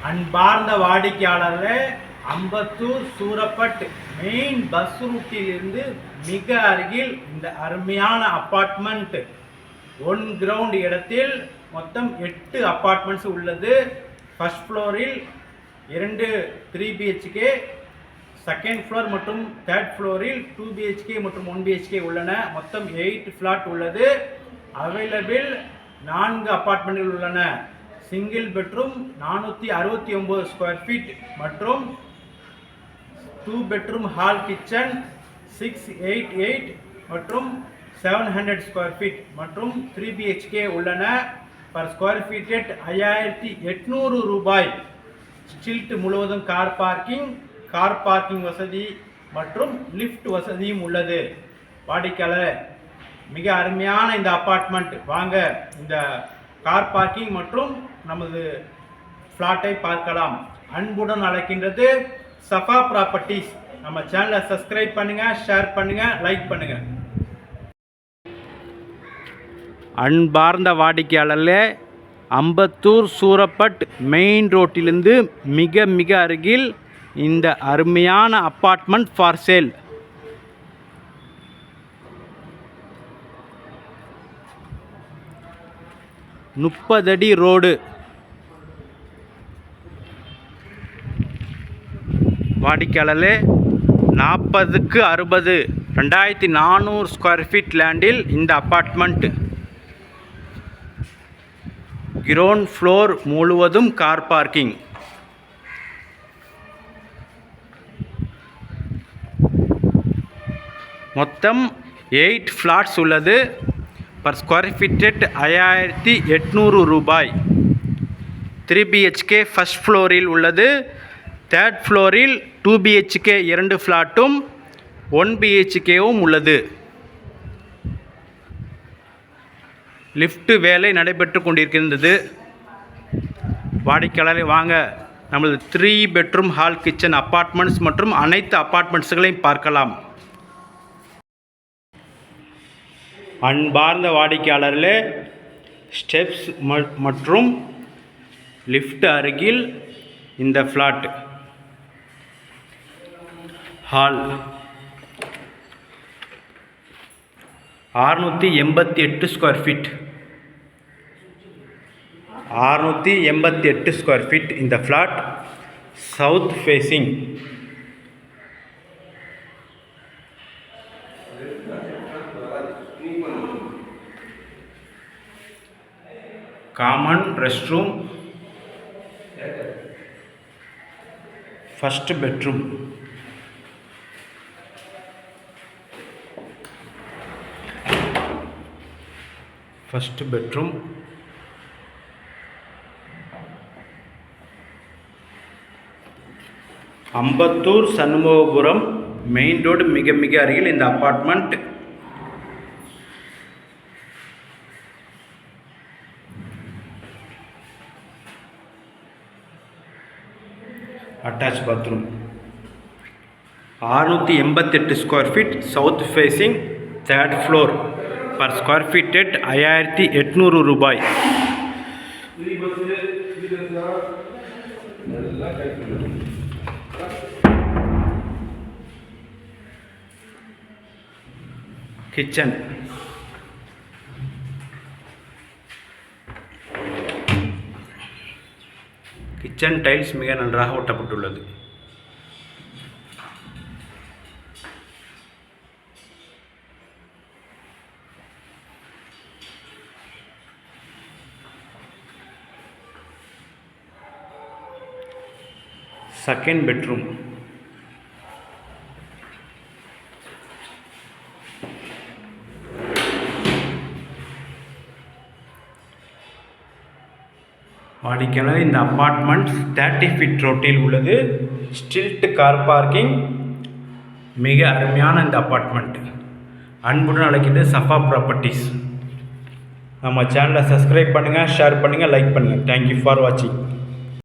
அன்பார்ந்த வாடிக்கையாளர்களே, Ambattur Surapet main bus ரூட்டிலிருந்து மிக அருகில் இந்த அருமையான அப்பார்ட்மெண்ட் 1 கிரவுண்ட் இடத்தில் மொத்தம் 8 அப்பார்ட்மெண்ட்ஸ் உள்ளது. ஃபர்ஸ்ட் ஃப்ளோரில் 2 3 BHK, செகண்ட் ஃப்ளோர் மற்றும் தேர்ட் ஃப்ளோரில் 2 BHK மற்றும் 1 BHK உள்ளன. மொத்தம் 8 ஃப்ளாட் உள்ளது. அவைலபிள் 4 அப்பார்ட்மெண்ட்கள் உள்ளன. சிங்கிள் பெட்ரூம் 469 ஸ்கொயர் ஃபீட் மற்றும் 2 பெட்ரூம் ஹால் கிச்சன் 688 மற்றும் 700 ஸ்கொயர் ஃபீட் மற்றும் 3 BHK உள்ளன. பர் ஸ்கொயர் ஃபீட் 5800 ரூபாய். ஸ்ட்ரீட் முழுவதும் கார் பார்க்கிங் வசதி மற்றும் லிஃப்ட் வசதியும் உள்ளது. வாடிக்கையாளர், மிக அருமையான இந்த அப்பார்ட்மெண்ட், வாங்க இந்த கார் பார்க்கிங் மற்றும் நமது ஃப்ளாட்டை பார்க்கலாம். அன்புடன் அழைக்கின்றது சஃபா ப்ராப்பர்ட்டிஸ். நம்ம சேனலை சப்ஸ்கிரைப் பண்ணுங்க, ஷேர் பண்ணுங்க, லைக் பண்ணுங்க. அன்பார்ந்த வாடிக்கையாளர்களே, அம்பத்தூர் சூரப்பட் மெயின் ரோட்டிலிருந்து மிக மிக அருகில் இந்த அருமையான அப்பார்ட்மெண்ட் ஃபார் சேல். முப்பது ரோடு. வாடிக்கையாளர்களே, 40க்கு 60 2400 ஸ்கொயர் ஃபீட் லேண்டில் இந்த அப்பார்ட்மெண்ட். கிரவுண்ட் ஃப்ளோர் முழுவதும் கார் பார்க்கிங். மொத்தம் 8 ஃப்ளாட்ஸ் உள்ளது. பர் ஸ்கொயர் ஃபீட் 5800 ரூபாய். 3 BHK ஃபர்ஸ்ட் ஃப்ளோரில் உள்ளது. தேர்ட் ஃப்ளோரில் 2 BHK 2 ஃப்ளாட்டும் 1 BHKவும் உள்ளது. லிஃப்ட் வேலை நடைபெற்று கொண்டிருக்கின்றது. வாடிக்கையாளரை வாங்க நமது 3 பெட்ரூம் ஹால் கிச்சன் அப்பார்ட்மெண்ட்ஸ் மற்றும் அனைத்து அப்பார்ட்மெண்ட்ஸ்களையும் பார்க்கலாம். அன்பார்ந்த வாடிக்கையாளர்களே, ஸ்டெப்ஸ் மற்றும் லிஃப்ட் அருகில் இந்த flat. Hall 688 square feet. 688 square feet இந்த flat. South facing. Common rest room. First bedroom. Ambattur Shanmugapuram main road மிக மிக அருகில் இந்த apartment. Attach bathroom. 688 square feet. South facing. Third floor. Per square feet 5800 ரூபாய். கிச்சன். கிச்சன் டைல்ஸ் மிக நன்றாக ஒட்டப்பட்டுள்ளது. Second bedroom. வாடிக்கையாளர், இந்த அப்பார்ட்மெண்ட் 30 ஃபீட் ரோட்டில் உள்ளது. Street car parking. மிக அருமையான இந்த அப்பார்ட்மெண்ட். அன்புடன் அழைக்கிது சஃபா ப்ராப்பர்ட்டிஸ். நம்ம சேனலை சப்ஸ்கிரைப் பண்ணுங்கள், ஷேர் பண்ணுங்கள், லைக் பண்ணுங்கள். தேங்க்யூ ஃபார் வாட்சிங்.